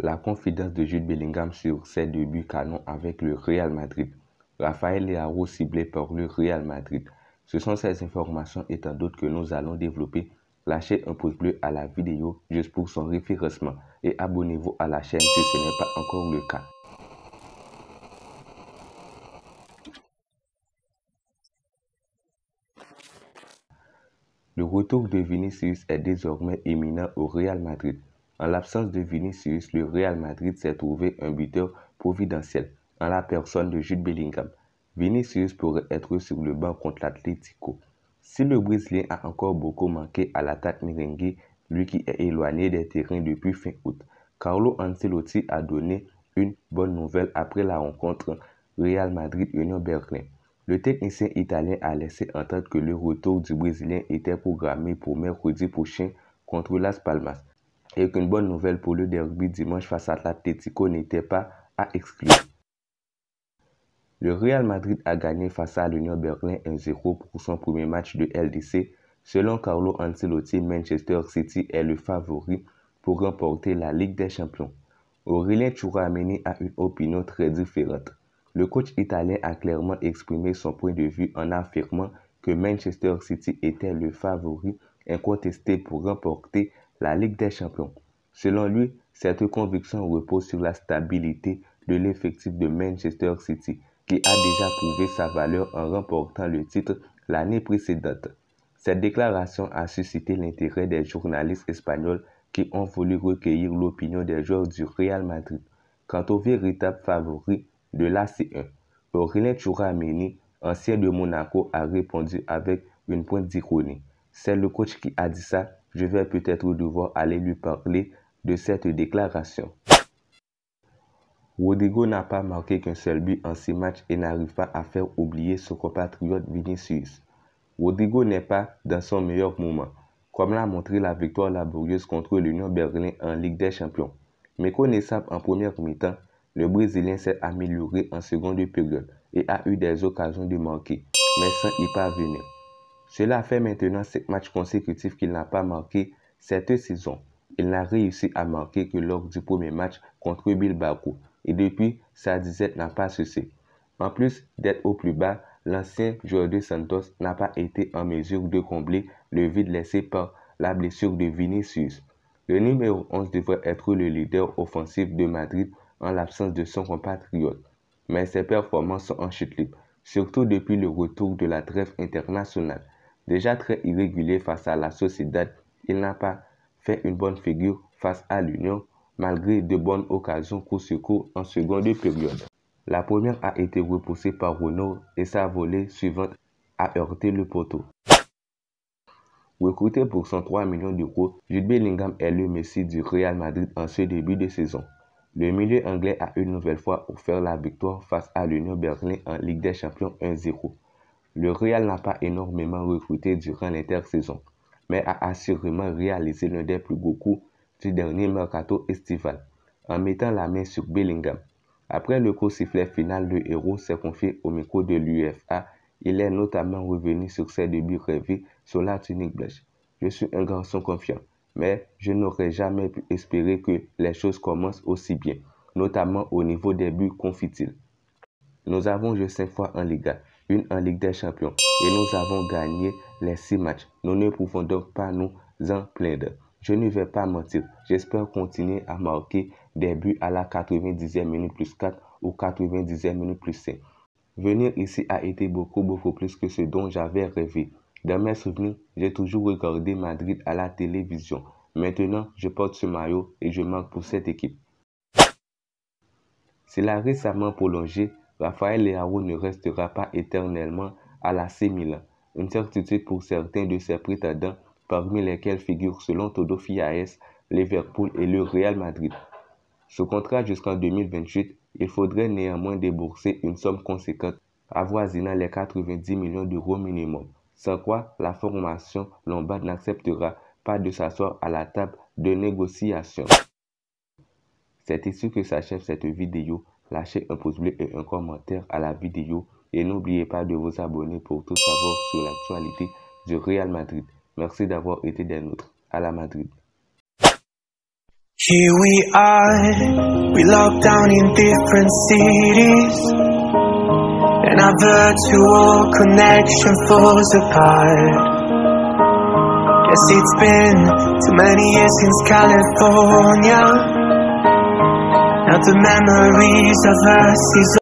La confidence de Jude Bellingham sur ses débuts canons avec le Real Madrid. Rafael Leao ciblé par le Real Madrid. Ce sont ces informations et tant d'autres que nous allons développer. Lâchez un pouce bleu à la vidéo juste pour son référencement et abonnez-vous à la chaîne si ce n'est pas encore le cas. Le retour de Vinicius est désormais imminent au Real Madrid. En l'absence de Vinicius, le Real Madrid s'est trouvé un buteur providentiel, en la personne de Jude Bellingham. Vinicius pourrait être sur le banc contre l'Atlético. Si le Brésilien a encore beaucoup manqué à l'attaque merengue, lui qui est éloigné des terrains depuis fin août, Carlo Ancelotti a donné une bonne nouvelle après la rencontre Real Madrid-Union Berlin. Le technicien italien a laissé entendre que le retour du Brésilien était programmé pour mercredi prochain contre Las Palmas et qu'une bonne nouvelle pour le derby dimanche face à l'Atlético n'était pas à exclure. Le Real Madrid a gagné face à l'Union Berlin 1-0 pour son premier match de LDC. Selon Carlo Ancelotti, Manchester City est le favori pour remporter la Ligue des Champions. Aurélien Tchouameni a une opinion très différente. Le coach italien a clairement exprimé son point de vue en affirmant que Manchester City était le favori incontesté pour remporter la Ligue des Champions. Selon lui, cette conviction repose sur la stabilité de l'effectif de Manchester City, qui a déjà prouvé sa valeur en remportant le titre l'année précédente. Cette déclaration a suscité l'intérêt des journalistes espagnols qui ont voulu recueillir l'opinion des joueurs du Real Madrid. Quant au véritable favori de l'AC1, Aurélien Tchouameni, ancien de Monaco, a répondu avec une pointe d'ironie. C'est le coach qui a dit ça, je vais peut-être devoir aller lui parler de cette déclaration. Rodrigo n'a pas marqué qu'un seul but en 6 matchs et n'arrive pas à faire oublier son compatriote Vinicius. Rodrigo n'est pas dans son meilleur moment, comme l'a montré la victoire laborieuse contre l'Union Berlin en Ligue des Champions. Méconnaissable en première mi-temps, le Brésilien s'est amélioré en seconde période et a eu des occasions de marquer, mais sans y parvenir. Cela fait maintenant 5 matchs consécutifs qu'il n'a pas marqué cette saison. Il n'a réussi à marquer que lors du premier match contre Bilbao et depuis, sa disette n'a pas cessé. En plus d'être au plus bas, l'ancien joueur de Santos n'a pas été en mesure de combler le vide laissé par la blessure de Vinicius. Le numéro 11 devrait être le leader offensif de Madrid en l'absence de son compatriote. Mais ses performances sont en chute libre, surtout depuis le retour de la trêve internationale. Déjà très irrégulier face à la Sociedad, il n'a pas fait une bonne figure face à l'Union, malgré de bonnes occasions coup sur coup en seconde période. La première a été repoussée par Renaud et sa volée suivante a heurté le poteau. Recruté pour 103 millions d'euros, Jude Bellingham est le Messi du Real Madrid en ce début de saison. Le milieu anglais a une nouvelle fois offert la victoire face à l'Union Berlin en Ligue des Champions 1-0. Le Real n'a pas énormément recruté durant l'intersaison, mais a assurément réalisé l'un des plus beaux coups du dernier mercato estival, en mettant la main sur Bellingham. Après le coup sifflet final, le héros s'est confié au micro de l'UEFA. Il est notamment revenu sur ses débuts rêvés sur la tunique blanche. Je suis un garçon confiant, mais je n'aurais jamais pu espérer que les choses commencent aussi bien, notamment au niveau des buts, confie-t-il. Nous avons joué 5 fois en Liga, une en Ligue des Champions, et nous avons gagné les 6 matchs. Nous ne pouvons donc pas nous en plaindre. Je ne vais pas mentir, j'espère continuer à marquer des buts à la 90e minute plus 4 ou 90e minute plus 5. Venir ici a été beaucoup plus que ce dont j'avais rêvé. Dans mes souvenirs, j'ai toujours regardé Madrid à la télévision. Maintenant, je porte ce maillot et je marque pour cette équipe. S'il a récemment prolongé, Rafael Leao ne restera pas éternellement à l'AC Milan. Une certitude pour certains de ses prétendants, parmi lesquels figurent selon Todo Fiaes, Liverpool et le Real Madrid. Sous contrat jusqu'en 2028, il faudrait néanmoins débourser une somme conséquente, avoisinant les 90 millions d'euros minimum, sans quoi la formation lombarde n'acceptera pas de s'asseoir à la table de négociation. C'est ici que s'achève cette vidéo. Lâchez un pouce bleu et un commentaire à la vidéo et n'oubliez pas de vous abonner pour tout savoir sur l'actualité du Real Madrid. Merci d'avoir été des nôtres. À la Madrid. Here we are, we locked down in different cities, and our virtual connection falls apart. Guess it's been too many years since California. Now the memories of us is